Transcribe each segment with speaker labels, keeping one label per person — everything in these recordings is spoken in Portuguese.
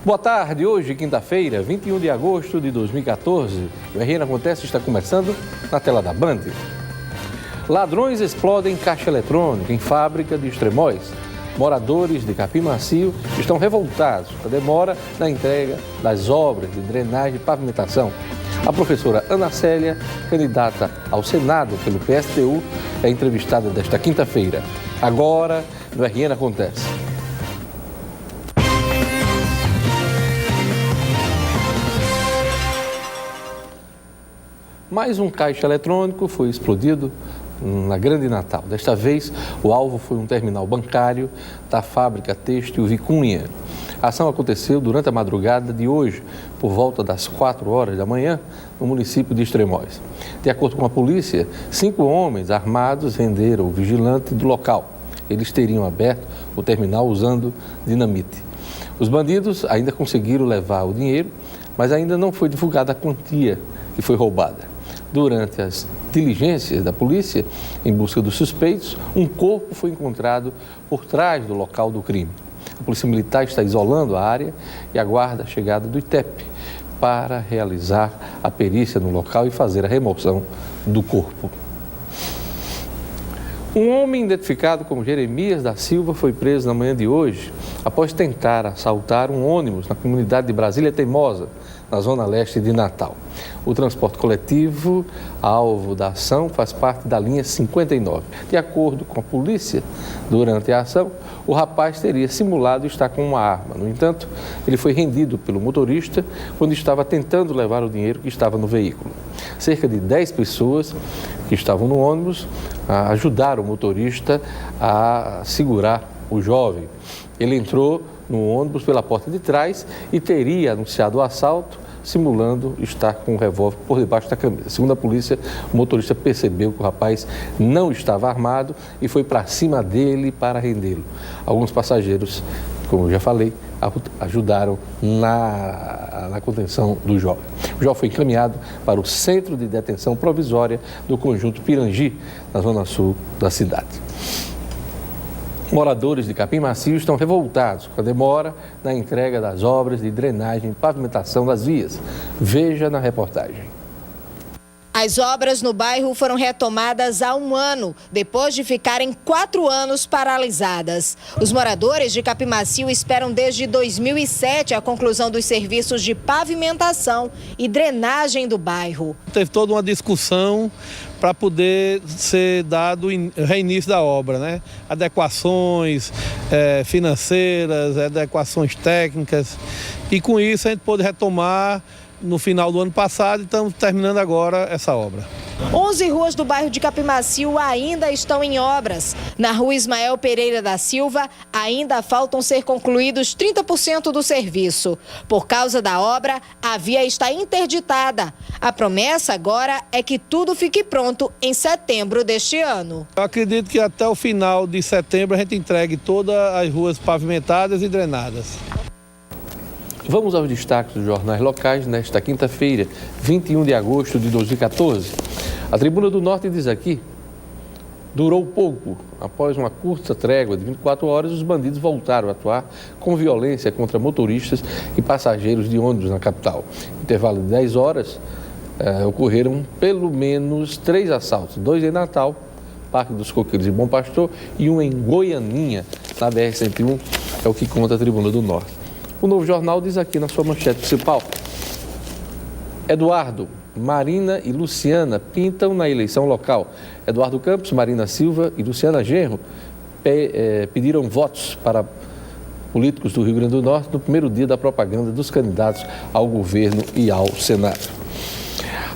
Speaker 1: Boa tarde, hoje, quinta-feira, 21 de agosto de 2014. O RN Acontece está começando na tela da Band. Ladrões explodem caixa eletrônica em fábrica de Extremóis. Moradores de Capim Macio estão revoltados com a demora na entrega das obras de drenagem e pavimentação. A professora Ana Célia, candidata ao Senado pelo PSTU, é entrevistada desta quinta-feira. Agora, no RN Acontece. Mais um caixa eletrônico foi explodido na Grande Natal. Desta vez, o alvo foi um terminal bancário da fábrica têxtil Vicunha. A ação aconteceu durante a madrugada de hoje, por volta das 4 horas da manhã, no município de Extremóis. De acordo com a polícia, 5 homens armados renderam o vigilante do local. Eles teriam aberto o terminal usando dinamite. Os bandidos ainda conseguiram levar o dinheiro, mas ainda não foi divulgada a quantia que foi roubada. Durante as diligências da polícia, em busca dos suspeitos, um corpo foi encontrado por trás do local do crime. A Polícia Militar está isolando a área e aguarda a chegada do ITEP para realizar a perícia no local e fazer a remoção do corpo. Um homem identificado como Jeremias da Silva foi preso na manhã de hoje após tentar assaltar um ônibus na comunidade de Brasília Teimosa, na zona leste de Natal. O transporte coletivo, alvo da ação, faz parte da linha 59. De acordo com a polícia, durante a ação, o rapaz teria simulado estar com uma arma. No entanto, ele foi rendido pelo motorista quando estava tentando levar o dinheiro que estava no veículo. Cerca de 10 pessoas que estavam no ônibus ajudaram o motorista a segurar o jovem. Ele entrou no ônibus pela porta de trás e teria anunciado o assalto, simulando estar com um revólver por debaixo da camisa. Segundo a polícia, o motorista percebeu que o rapaz não estava armado e foi para cima dele para rendê-lo. Alguns passageiros, como eu já falei, ajudaram na contenção do jovem. O jovem foi encaminhado para o Centro de Detenção Provisória do Conjunto Pirangi, na zona sul da cidade. Moradores de Capim Macio estão revoltados com a demora na entrega das obras de drenagem e pavimentação das vias. Veja na reportagem.
Speaker 2: As obras no bairro foram retomadas há um ano, depois de ficarem 4 anos paralisadas. Os moradores de Capim Macio esperam desde 2007 a conclusão dos serviços de pavimentação e drenagem do bairro.
Speaker 3: Teve toda uma discussão para poder ser dado o reinício da obra, né? Adequações financeiras, adequações técnicas, e com isso a gente pôde retomar no final do ano passado e estamos terminando agora essa obra.
Speaker 2: 11 ruas do bairro de Capim Macio ainda estão em obras. Na rua Ismael Pereira da Silva, ainda faltam ser concluídos 30% do serviço. Por causa da obra, a via está interditada. A promessa agora é que tudo fique pronto em setembro deste ano.
Speaker 3: Eu acredito que até o final de setembro a gente entregue todas as ruas pavimentadas e drenadas.
Speaker 1: Vamos aos destaques dos jornais locais nesta quinta-feira, 21 de agosto de 2014. A Tribuna do Norte diz aqui: durou pouco. Após uma curta trégua de 24 horas, os bandidos voltaram a atuar com violência contra motoristas e passageiros de ônibus na capital. No intervalo de 10 horas, ocorreram pelo menos 3 assaltos, 2 em Natal, Parque dos Coqueiros e Bom Pastor, e um em Goianinha, na BR-101, é o que conta a Tribuna do Norte. O Novo Jornal diz aqui na sua manchete principal: Eduardo, Marina e Luciana pintam na eleição local. Eduardo Campos, Marina Silva e Luciana Genro pediram votos para políticos do Rio Grande do Norte no primeiro dia da propaganda dos candidatos ao governo e ao Senado.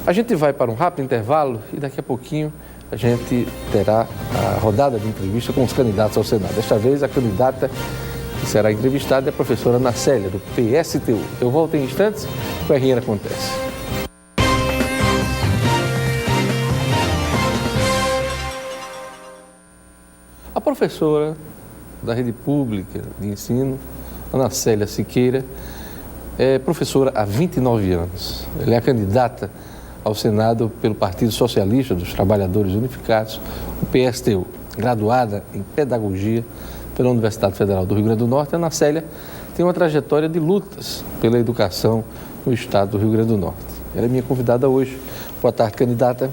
Speaker 1: A gente vai para um rápido intervalo e daqui a pouquinho a gente terá a rodada de entrevista com os candidatos ao Senado. Desta vez a candidata que será entrevistada é a professora Ana Célia, do PSTU. Eu volto em instantes, o RN Acontece. A professora da rede pública de ensino, Ana Célia Siqueira, é professora há 29 anos. Ela é a candidata ao Senado pelo Partido Socialista dos Trabalhadores Unificados, o PSTU. Graduada em Pedagogia pela Universidade Federal do Rio Grande do Norte, Ana Célia tem uma trajetória de lutas pela educação no estado do Rio Grande do Norte. Ela é minha convidada hoje. Boa tarde, candidata.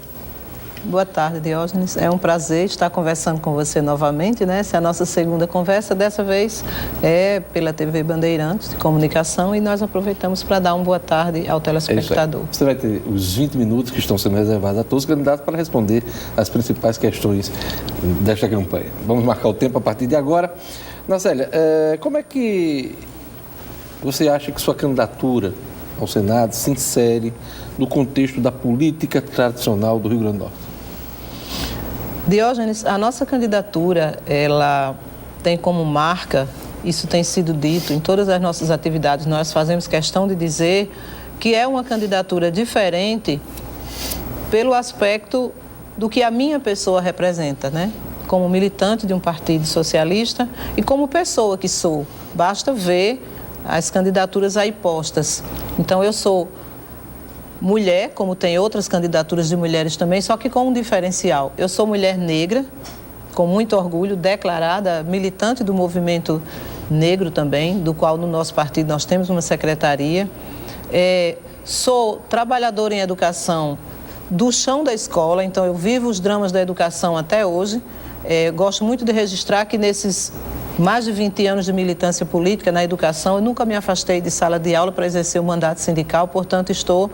Speaker 4: Boa tarde, Diógenes. É um prazer estar conversando com você novamente, né? Essa é a nossa segunda conversa, dessa vez é pela TV Bandeirantes de Comunicação, e nós aproveitamos para dar uma boa tarde ao telespectador.
Speaker 1: Você vai ter os 20 minutos que estão sendo reservados a todos os candidatos para responder as principais questões desta campanha. Vamos marcar o tempo a partir de agora. Nacélia, como é que você acha que sua candidatura ao Senado se insere no contexto da política tradicional do Rio Grande do Norte?
Speaker 4: Diógenes, a nossa candidatura, ela tem como marca, isso tem sido dito em todas as nossas atividades, nós fazemos questão de dizer que é uma candidatura diferente pelo aspecto do que a minha pessoa representa, né? Como militante de um partido socialista e como pessoa que sou. Basta ver as candidaturas aí postas. Então, eu sou mulher, como tem outras candidaturas de mulheres também, só que com um diferencial. Eu sou mulher negra, com muito orgulho, declarada militante do movimento negro também, do qual no nosso partido nós temos uma secretaria. Sou trabalhadora em educação do chão da escola, então eu vivo os dramas da educação até hoje. Gosto muito de registrar que nesses mais de 20 anos de militância política na educação, eu nunca me afastei de sala de aula para exercer o mandato sindical, portanto estou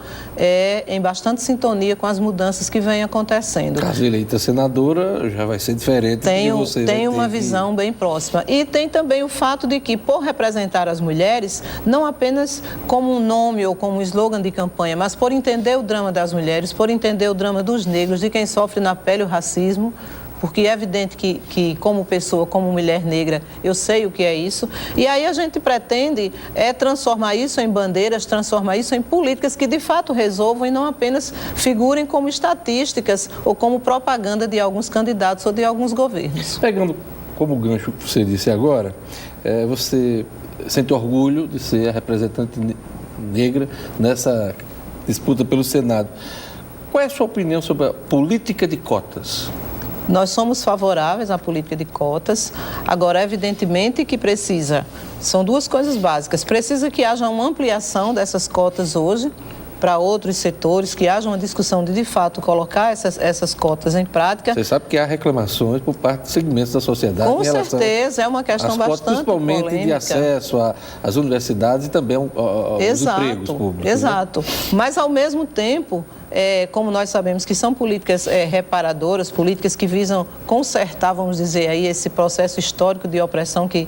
Speaker 4: em bastante sintonia com as mudanças que vêm acontecendo.
Speaker 1: Caso eleita senadora, já vai ser diferente do que você
Speaker 4: Tenho uma visão bem próxima. E tem também o fato de que, por representar as mulheres, não apenas como um nome ou como um slogan de campanha, mas por entender o drama das mulheres, por entender o drama dos negros, de quem sofre na pele o racismo, porque é evidente que como pessoa, como mulher negra, eu sei o que é isso. E aí a gente pretende transformar isso em bandeiras, transformar isso em políticas que de fato resolvam e não apenas figurem como estatísticas ou como propaganda de alguns candidatos ou de alguns governos.
Speaker 1: Pegando como gancho que você disse agora, você sente orgulho de ser a representante negra nessa disputa pelo Senado. Qual é a sua opinião sobre a política de cotas?
Speaker 4: Nós somos favoráveis à política de cotas. Agora, evidentemente que são duas coisas básicas. Precisa que haja uma ampliação dessas cotas hoje para outros setores, que haja uma discussão de fato, colocar essas cotas em prática.
Speaker 1: Você sabe que há reclamações por parte de segmentos da sociedade
Speaker 4: com certeza, é uma questão bastante
Speaker 1: principalmente polêmica. De acesso às universidades e também aos empregos públicos.
Speaker 4: Exato. Né? Mas, ao mesmo tempo, como nós sabemos que são políticas reparadoras, políticas que visam consertar, vamos dizer aí, esse processo histórico de opressão que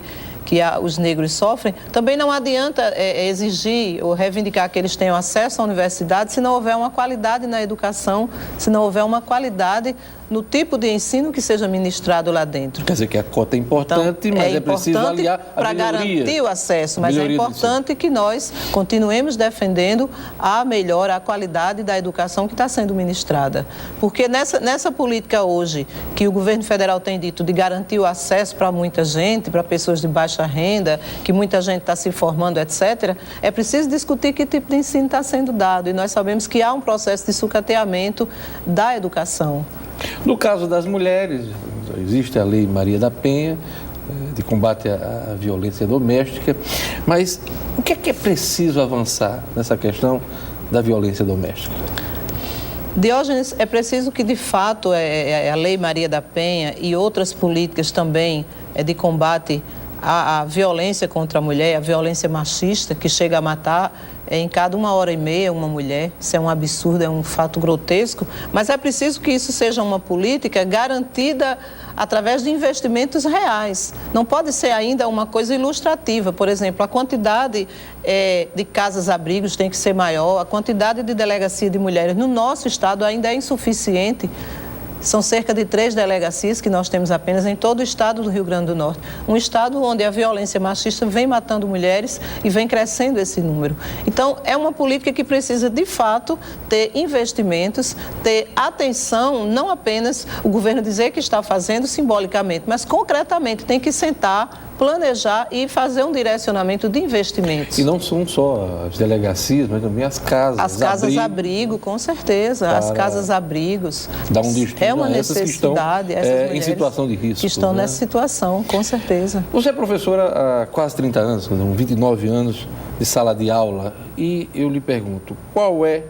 Speaker 4: os negros sofrem, também não adianta exigir ou reivindicar que eles tenham acesso à universidade se não houver uma qualidade na educação, se não houver uma qualidade no tipo de ensino que seja ministrado lá dentro.
Speaker 1: Quer dizer que a cota é importante, então, mas é preciso aliar a
Speaker 4: para garantir o acesso, mas é importante que nós continuemos defendendo a qualidade da educação que está sendo ministrada. Porque nessa política hoje, que o governo federal tem dito de garantir o acesso para muita gente, para pessoas de baixa renda, que muita gente está se formando, etc., é preciso discutir que tipo de ensino está sendo dado. E nós sabemos que há um processo de sucateamento da educação.
Speaker 1: No caso das mulheres, existe a Lei Maria da Penha, de combate à violência doméstica, mas o que é preciso avançar nessa questão da violência doméstica?
Speaker 4: Diógenes, é preciso que, de fato, a Lei Maria da Penha e outras políticas também de combate à violência contra a mulher, a violência machista, que chega a matar em cada 1h30 uma mulher. Isso é um absurdo, é um fato grotesco, mas é preciso que isso seja uma política garantida através de investimentos reais. Não pode ser ainda uma coisa ilustrativa. Por exemplo, a quantidade de casas-abrigos tem que ser maior, a quantidade de delegacia de mulheres no nosso estado ainda é insuficiente. São cerca de 3 delegacias que nós temos apenas em todo o estado do Rio Grande do Norte. Um estado onde a violência machista vem matando mulheres e vem crescendo esse número. Então, é uma política que precisa, de fato, ter investimentos, ter atenção, não apenas o governo dizer que está fazendo simbolicamente, mas concretamente tem que sentar, planejar e fazer um direcionamento de investimentos.
Speaker 1: E não são só as delegacias, mas também as casas.
Speaker 4: As casas-abrigo, com certeza. As casas-abrigos.
Speaker 1: Dá um destino
Speaker 4: É uma necessidade.
Speaker 1: Essas que estão em situação de risco.
Speaker 4: Que estão nessa situação, com certeza.
Speaker 1: Você é professora há quase 30 anos, com 29 anos de sala de aula, e eu lhe pergunto, qual é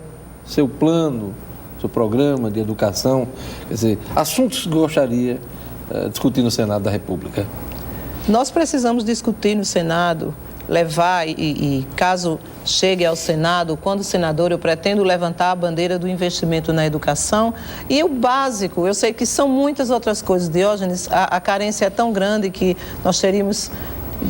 Speaker 1: seu plano, seu programa de educação, quer dizer, assuntos que gostaria de discutir no Senado da República?
Speaker 4: Nós precisamos discutir no Senado, levar e caso chegue ao Senado, quando senador, eu pretendo levantar a bandeira do investimento na educação e o básico, eu sei que são muitas outras coisas, Diógenes, a carência é tão grande que nós teríamos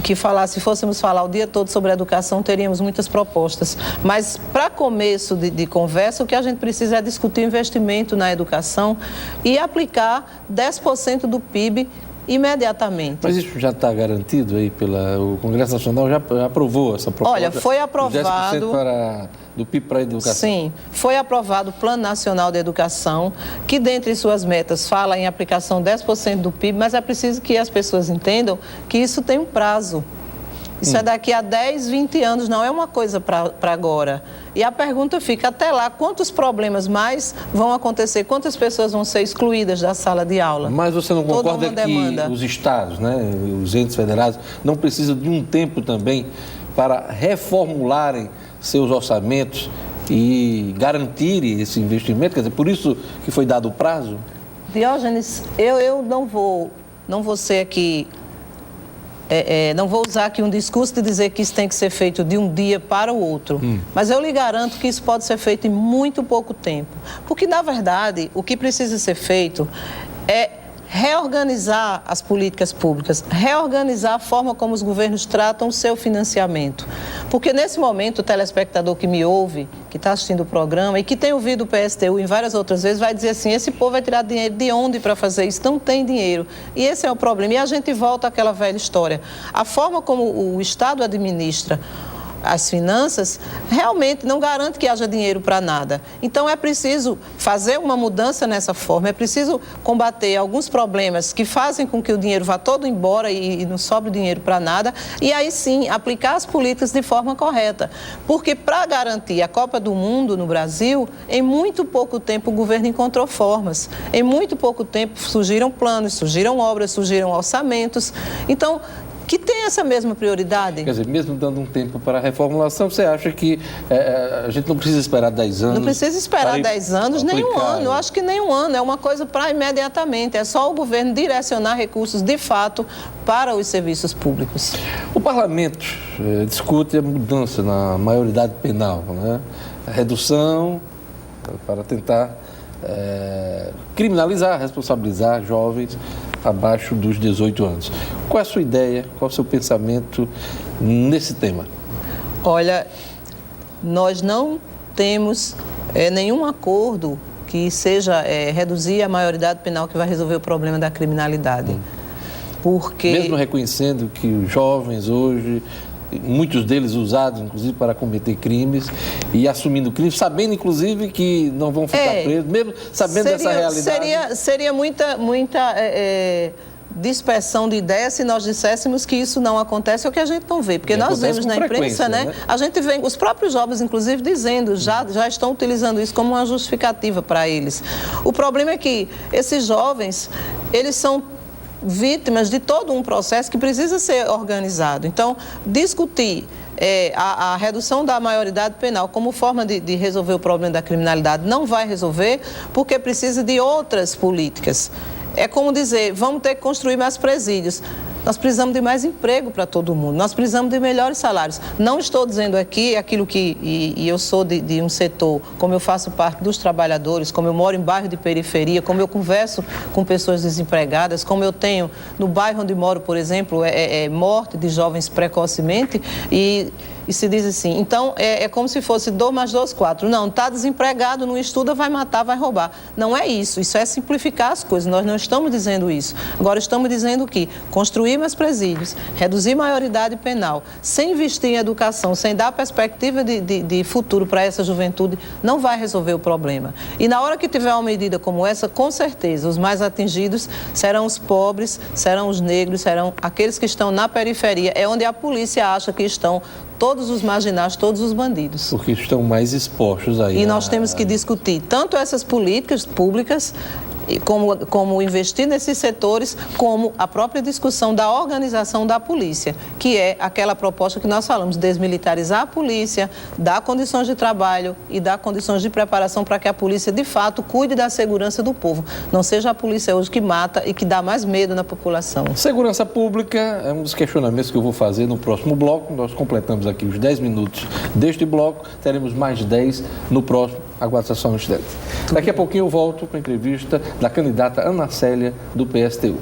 Speaker 4: que falar, se fôssemos falar o dia todo sobre educação, teríamos muitas propostas, mas para começo de conversa, o que a gente precisa é discutir o investimento na educação e aplicar 10% do PIB imediatamente.
Speaker 1: Mas isso já está garantido aí o Congresso Nacional já aprovou essa proposta?
Speaker 4: Olha, foi aprovado
Speaker 1: 10% do PIB para a educação.
Speaker 4: Sim, foi aprovado o Plano Nacional de Educação, que dentre suas metas fala em aplicação 10% do PIB, mas é preciso que as pessoas entendam que isso tem um prazo. Isso é daqui a 10, 20 anos, não é uma coisa para agora. E a pergunta fica, até lá, quantos problemas mais vão acontecer? Quantas pessoas vão ser excluídas da sala de aula?
Speaker 1: Mas você não concorda que os estados, né, os entes federados, não precisam de um tempo também para reformularem seus orçamentos e garantirem esse investimento? Quer dizer, por isso que foi dado o prazo?
Speaker 4: Diógenes, eu não vou ser aqui... não vou usar aqui um discurso de dizer que isso tem que ser feito de um dia para o outro, mas eu lhe garanto que isso pode ser feito em muito pouco tempo. Porque, na verdade, o que precisa ser feito é reorganizar as políticas públicas, reorganizar a forma como os governos tratam o seu financiamento. Porque, nesse momento, o telespectador que me ouve, que está assistindo o programa e que tem ouvido o PSTU em várias outras vezes, vai dizer assim, esse povo vai tirar dinheiro de onde para fazer isso? Não tem dinheiro. E esse é o problema. E a gente volta àquela velha história. A forma como o Estado administra as finanças, realmente não garante que haja dinheiro para nada. Então, é preciso fazer uma mudança nessa forma, é preciso combater alguns problemas que fazem com que o dinheiro vá todo embora e não sobre dinheiro para nada, e aí sim, aplicar as políticas de forma correta. Porque para garantir a Copa do Mundo no Brasil, em muito pouco tempo o governo encontrou formas. Em muito pouco tempo surgiram planos, surgiram obras, surgiram orçamentos. Então, que tem essa mesma prioridade.
Speaker 1: Quer dizer, mesmo dando um tempo para a reformulação, você acha que a gente não precisa esperar 10 anos?
Speaker 4: Não precisa esperar 10 anos, nem um ano. Eu acho que nem um ano. É uma coisa para imediatamente. É só o governo direcionar recursos, de fato, para os serviços públicos.
Speaker 1: O parlamento discute a mudança na maioridade penal, né? A redução para tentar criminalizar, responsabilizar jovens abaixo dos 18 anos. Qual é a sua ideia, qual é o seu pensamento nesse tema?
Speaker 4: Olha, nós não temos nenhum acordo que seja reduzir a maioridade penal que vai resolver o problema da criminalidade. Porque... Mesmo
Speaker 1: reconhecendo que os jovens hoje, muitos deles usados, inclusive, para cometer crimes e assumindo crimes, sabendo, inclusive, que não vão ficar presos, mesmo sabendo dessa realidade.
Speaker 4: Seria muita dispersão de ideias se nós disséssemos que isso não acontece, é o que a gente não vê. Porque nós vemos na imprensa, né? A gente vê os próprios jovens, inclusive, dizendo, já estão utilizando isso como uma justificativa para eles. O problema é que esses jovens, eles são vítimas de todo um processo que precisa ser organizado. Então, discutir a redução da maioridade penal como forma de resolver o problema da criminalidade não vai resolver, porque precisa de outras políticas. É como dizer, vamos ter que construir mais presídios. Nós precisamos de mais emprego para todo mundo, nós precisamos de melhores salários. Não estou dizendo aqui aquilo que, e eu sou de um setor, como eu faço parte dos trabalhadores, como eu moro em bairro de periferia, como eu converso com pessoas desempregadas, como eu tenho no bairro onde moro, por exemplo, morte de jovens precocemente e se diz assim, então é como se fosse 2 mais 2, 4. Não, está desempregado, não estuda, vai matar, vai roubar. Não é isso, isso é simplificar as coisas, nós não estamos dizendo isso. Agora estamos dizendo que construir mais presídios, reduzir maioridade penal, sem investir em educação, sem dar perspectiva de futuro para essa juventude, não vai resolver o problema. E na hora que tiver uma medida como essa, com certeza, os mais atingidos serão os pobres, serão os negros, serão aqueles que estão na periferia, é onde a polícia acha que estão todos os marginais, todos os bandidos.
Speaker 1: Porque estão mais expostos aí.
Speaker 4: E nós temos que discutir tanto essas políticas públicas como investir nesses setores, como a própria discussão da organização da polícia, que é aquela proposta que nós falamos, desmilitarizar a polícia, dar condições de trabalho e dar condições de preparação para que a polícia, de fato, cuide da segurança do povo. Não seja a polícia hoje que mata e que dá mais medo na população.
Speaker 1: Segurança pública é um dos questionamentos que eu vou fazer no próximo bloco. Nós completamos aqui os 10 minutos deste bloco, teremos mais 10 no próximo. Aguarde só um instante. Daqui a pouquinho eu volto com a entrevista da candidata Ana Célia, do PSTU.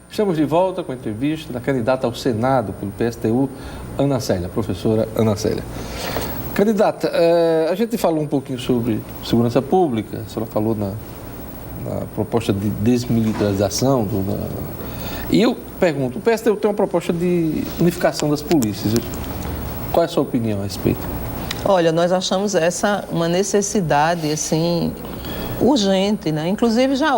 Speaker 1: Estamos de volta com a entrevista da candidata ao Senado pelo PSTU, Ana Célia, professora Ana Célia. Candidata, a gente falou um pouquinho sobre segurança pública, a senhora falou na proposta de desmilitarização e eu pergunto, o PSTU tem uma proposta de unificação das polícias. Qual é a sua opinião a respeito?
Speaker 4: Olha, nós achamos essa uma necessidade, assim, urgente, né? Inclusive já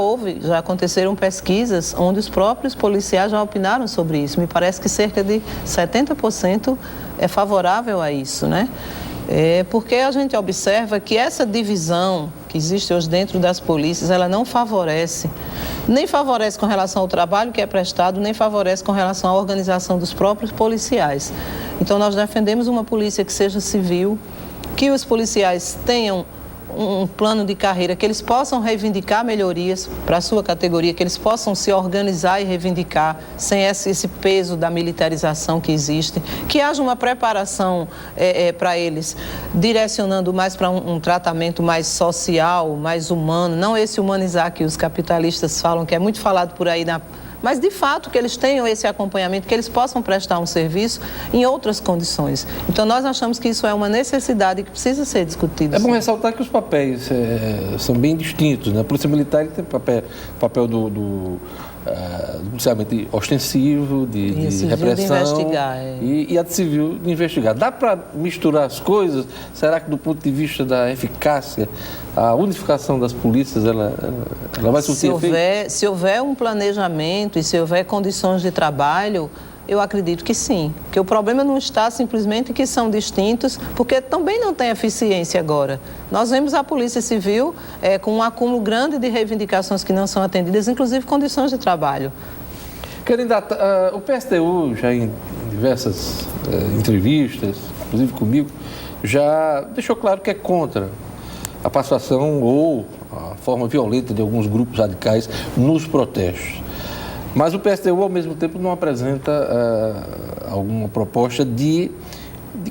Speaker 4: aconteceram pesquisas onde os próprios policiais já opinaram sobre isso. Me parece que cerca de 70% é favorável a isso, né? Porque a gente observa que essa divisão que existe hoje dentro das polícias, ela não favorece, nem favorece com relação ao trabalho que é prestado, nem favorece com relação à organização dos próprios policiais. Então, nós defendemos uma polícia que seja civil, que os policiais tenham um plano de carreira, que eles possam reivindicar melhorias para a sua categoria, que eles possam se organizar e reivindicar sem esse peso da militarização que existe, que haja uma preparação para eles, direcionando mais para um tratamento mais social, mais humano, não esse humanizar que os capitalistas falam, que é muito falado por aí mas, de fato, que eles tenham esse acompanhamento, que eles possam prestar um serviço em outras condições. Então, nós achamos que isso é uma necessidade que precisa ser discutida.
Speaker 1: É bom ressaltar que os papéis são bem distintos, né? A Polícia Militar tem papel do policiamento ostensivo, de repressão,
Speaker 4: de investigar,
Speaker 1: e a de civil de investigar. Dá para misturar as coisas? Será que, do ponto de vista da eficácia, a unificação das polícias, ela vai surtir efeito?
Speaker 4: Se houver um planejamento e se houver condições de trabalho, eu acredito que sim. Porque o problema não está simplesmente que são distintos, porque também não tem eficiência agora. Nós vemos a Polícia Civil com um acúmulo grande de reivindicações que não são atendidas, inclusive condições de trabalho.
Speaker 1: Candidata, o PSTU, já em diversas entrevistas, inclusive comigo, já deixou claro que é contra a participação ou a forma violenta de alguns grupos radicais nos protestos. Mas o PSTU, ao mesmo tempo, não apresenta alguma proposta de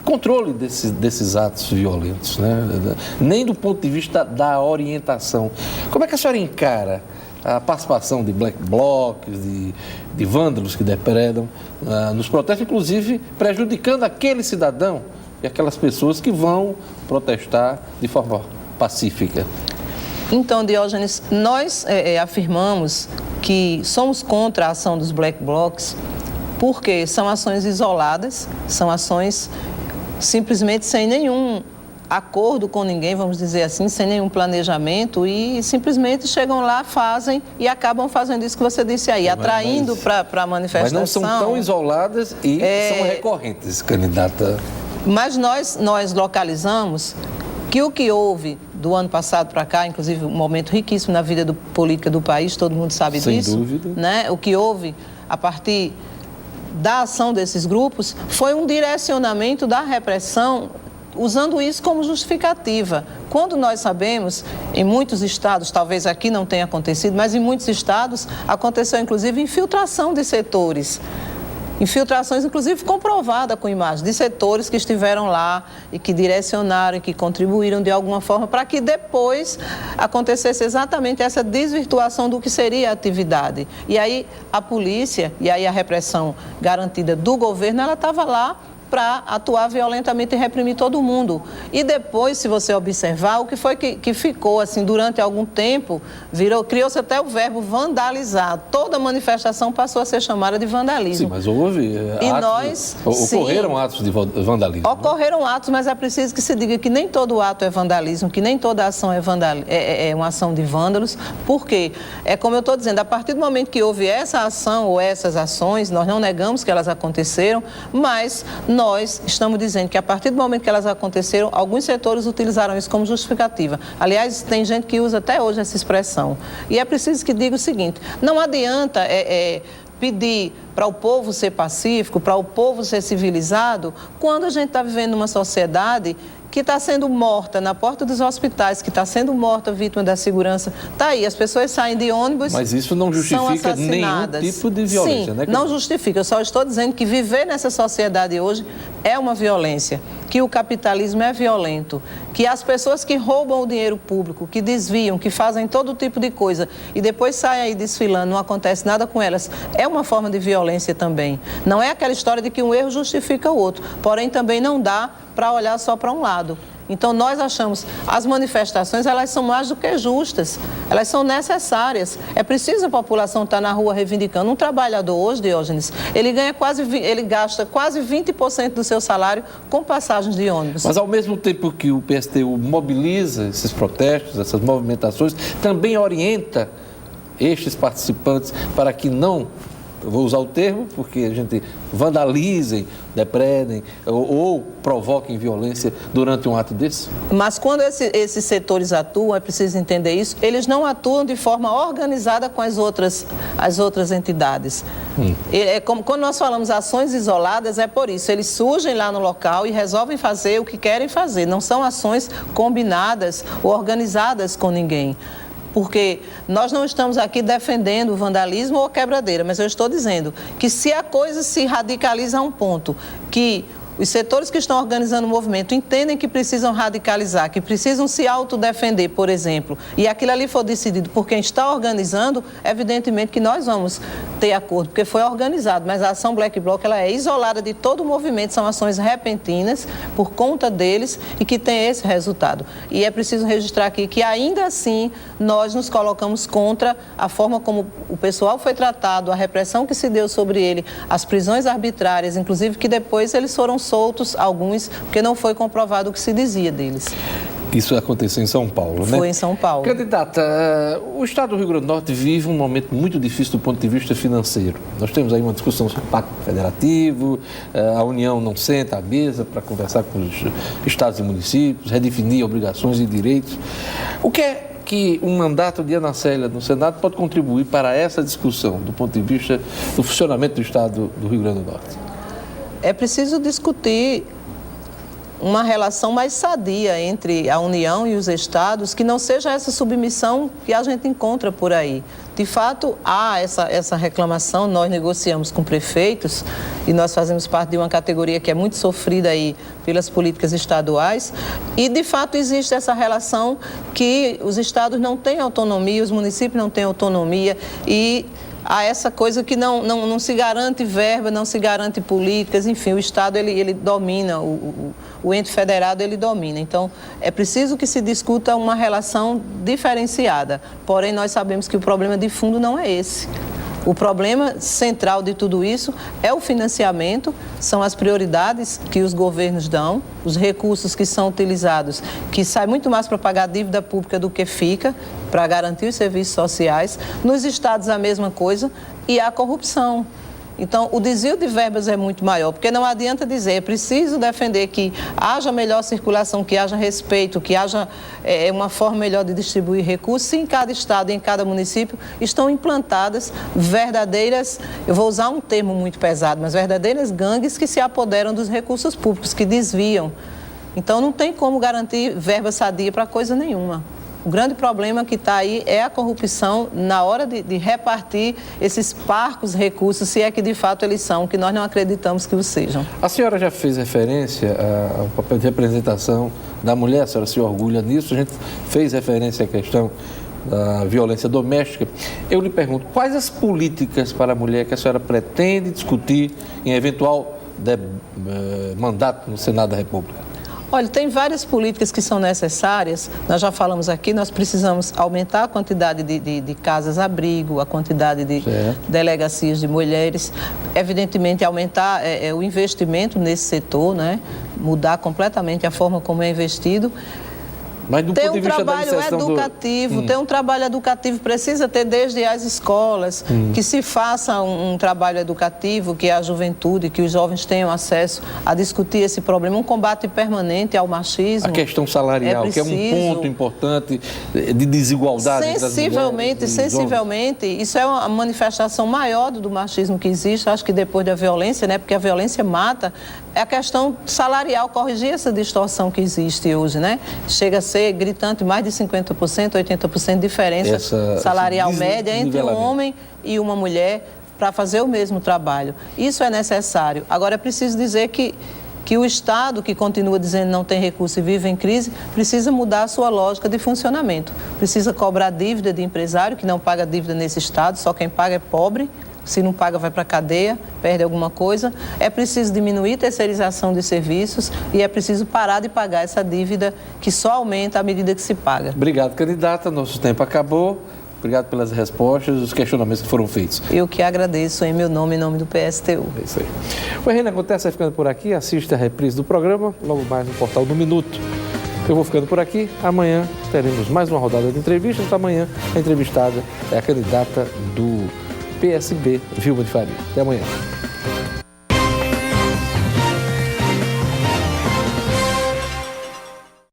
Speaker 1: controle desses atos violentos, né? Nem do ponto de vista da orientação. Como é que a senhora encara a participação de black blocs, de vândalos que depredam nos protestos, inclusive prejudicando aquele cidadão e aquelas pessoas que vão protestar de forma pacífica?
Speaker 4: Então, Diógenes, nós afirmamos que somos contra a ação dos black blocs porque são ações isoladas, são ações simplesmente sem nenhum acordo com ninguém, vamos dizer assim, sem nenhum planejamento e simplesmente chegam lá, fazem e acabam fazendo isso que você disse aí, atraindo para a manifestação.
Speaker 1: Mas não são tão isoladas e são recorrentes, candidata.
Speaker 4: Mas nós localizamos que o que houve do ano passado para cá, inclusive um momento riquíssimo na vida política do país, todo mundo sabe disso.
Speaker 1: Sem dúvida.
Speaker 4: Né? O que houve a partir da ação desses grupos foi um direcionamento da repressão, usando isso como justificativa. Quando nós sabemos, em muitos estados, talvez aqui não tenha acontecido, mas em muitos estados aconteceu inclusive infiltração de setores. Infiltrações, inclusive, comprovada com imagens de setores que estiveram lá e que direcionaram e que contribuíram de alguma forma para que depois acontecesse exatamente essa desvirtuação do que seria a atividade. E aí a polícia, e aí a repressão garantida do governo, ela estava lá para atuar violentamente e reprimir todo mundo. E depois, se você observar, o que foi que ficou, assim, durante algum tempo, criou-se até o verbo vandalizar. Toda manifestação passou a ser chamada de vandalismo.
Speaker 1: Sim, mas houve ocorreram atos de vandalismo.
Speaker 4: Ocorreram atos, mas é preciso que se diga que nem todo ato é vandalismo, que nem toda ação é uma ação de vândalos. Por quê? É como eu estou dizendo, a partir do momento que houve essa ação ou essas ações, nós não negamos que elas aconteceram, mas nós nós estamos dizendo que a partir do momento que elas aconteceram, alguns setores utilizaram isso como justificativa. Aliás, tem gente que usa até hoje essa expressão. E é preciso que diga o seguinte, não adianta pedir para o povo ser pacífico, para o povo ser civilizado, quando a gente está vivendo numa sociedade que está sendo morta na porta dos hospitais, que está sendo morta vítima da segurança. Está aí, as pessoas saem de ônibus,
Speaker 1: mas isso não justifica nenhum tipo de violência,
Speaker 4: Sim,
Speaker 1: né?
Speaker 4: Não justifica, eu só estou dizendo que viver nessa sociedade hoje é uma violência, que o capitalismo é violento, que as pessoas que roubam o dinheiro público, que desviam, que fazem todo tipo de coisa e depois saem aí desfilando, não acontece nada com elas, é uma forma de violência também. Não é aquela história de que um erro justifica o outro, porém também não dá para olhar só para um lado. Então, nós achamos, as manifestações, elas são mais do que justas, elas são necessárias. É preciso a população estar na rua reivindicando. Um trabalhador hoje, Diógenes, ele gasta quase 20% do seu salário com passagens de ônibus.
Speaker 1: Mas, ao mesmo tempo que o PSTU mobiliza esses protestos, essas movimentações, também orienta estes participantes para que não, eu vou usar o termo, porque a gente vandalizem, depredem ou provoquem violência durante um ato desse? Mas
Speaker 4: quando esses setores atuam, é preciso entender isso, eles não atuam de forma organizada com as outras entidades. É como quando nós falamos ações isoladas, é por isso, eles surgem lá no local e resolvem fazer o que querem fazer, não são ações combinadas ou organizadas com ninguém. Porque nós não estamos aqui defendendo o vandalismo ou a quebradeira, mas eu estou dizendo que se a coisa se radicaliza a um ponto que os setores que estão organizando o movimento entendem que precisam radicalizar, que precisam se autodefender, por exemplo, e aquilo ali for decidido por quem está organizando, evidentemente que nós vamos ter acordo, porque foi organizado, mas a ação Black Bloc ela é isolada de todo o movimento, são ações repentinas por conta deles e que tem esse resultado. E é preciso registrar aqui que ainda assim nós nos colocamos contra a forma como o pessoal foi tratado, a repressão que se deu sobre ele, as prisões arbitrárias, inclusive que depois eles foram soltos, alguns, porque não foi comprovado o que se dizia deles.
Speaker 1: Isso aconteceu em São Paulo, né?
Speaker 4: Foi em São Paulo.
Speaker 1: Candidata, o Estado do Rio Grande do Norte vive um momento muito difícil do ponto de vista financeiro. Nós temos aí uma discussão sobre o Pacto Federativo, a União não senta à mesa para conversar com os estados e municípios, redefinir obrigações e direitos. O que é que um mandato de Ana Célia no Senado pode contribuir para essa discussão, do ponto de vista do funcionamento do Estado do Rio Grande do Norte?
Speaker 4: É preciso discutir uma relação mais sadia entre a União e os estados, que não seja essa submissão que a gente encontra por aí. De fato, há essa reclamação, nós negociamos com prefeitos e nós fazemos parte de uma categoria que é muito sofrida aí pelas políticas estaduais e, de fato, existe essa relação que os estados não têm autonomia, os municípios não têm autonomia e há essa coisa que não se garante verba, não se garante políticas, enfim, o Estado ele domina, o ente federado ele domina. Então, é preciso que se discuta uma relação diferenciada, porém nós sabemos que o problema de fundo não é esse. O problema central de tudo isso é o financiamento, são as prioridades que os governos dão, os recursos que são utilizados, que sai muito mais para pagar a dívida pública do que fica, para garantir os serviços sociais. Nos estados a mesma coisa e a corrupção. Então, o desvio de verbas é muito maior, porque não adianta dizer, é preciso defender que haja melhor circulação, que haja respeito, que haja uma forma melhor de distribuir recursos, se em cada estado e em cada município estão implantadas verdadeiras, eu vou usar um termo muito pesado, mas verdadeiras gangues que se apoderam dos recursos públicos, que desviam. Então, não tem como garantir verba sadia para coisa nenhuma. O grande problema que está aí é a corrupção na hora de repartir esses parcos recursos, se é que de fato eles são, que nós não acreditamos que o sejam.
Speaker 1: A senhora já fez referência ao papel de representação da mulher, a senhora se orgulha nisso, a gente fez referência à questão da violência doméstica. Eu lhe pergunto, quais as políticas para a mulher que a senhora pretende discutir em eventual mandato no Senado da República?
Speaker 4: Olha, tem várias políticas que são necessárias, nós já falamos aqui, nós precisamos aumentar a quantidade de casas-abrigo, a quantidade de delegacias de mulheres, evidentemente aumentar o investimento nesse setor, né? Mudar completamente a forma como é investido.
Speaker 1: Mas do
Speaker 4: tem
Speaker 1: ponto de
Speaker 4: um
Speaker 1: vista da
Speaker 4: trabalho
Speaker 1: inserção
Speaker 4: educativo, tem um trabalho educativo, precisa ter desde as escolas, que se faça um trabalho educativo, que a juventude, que os jovens tenham acesso a discutir esse problema, um combate permanente ao machismo.
Speaker 1: A questão salarial, que é um ponto importante de desigualdade entre as mulheres.
Speaker 4: Sensivelmente, isso é uma manifestação maior do machismo que existe, acho que depois da violência, né, porque a violência mata, é a questão salarial, corrigir essa distorção que existe hoje, né? Chega a ser gritante, mais de 50%, 80% de diferença salarial média entre um homem e uma mulher para fazer o mesmo trabalho. Isso é necessário. Agora, é preciso dizer que o Estado, que continua dizendo não tem recurso e vive em crise, precisa mudar a sua lógica de funcionamento. Precisa cobrar dívida de empresário, que não paga dívida nesse Estado, só quem paga é pobre. Se não paga, vai para a cadeia, perde alguma coisa. É preciso diminuir a terceirização de serviços e é preciso parar de pagar essa dívida que só aumenta à medida que se paga.
Speaker 1: Obrigado, candidata. Nosso tempo acabou. Obrigado pelas respostas e os questionamentos que foram feitos.
Speaker 4: Eu que agradeço em meu nome, em nome do PSTU.
Speaker 1: É isso aí. O RN Acontece vai ficando por aqui. Assista a reprise do programa, logo mais no portal do Minuto. Eu vou ficando por aqui. Amanhã teremos mais uma rodada de entrevistas. Amanhã a entrevistada é a candidata do PSB, Vilma de Faria. Até amanhã.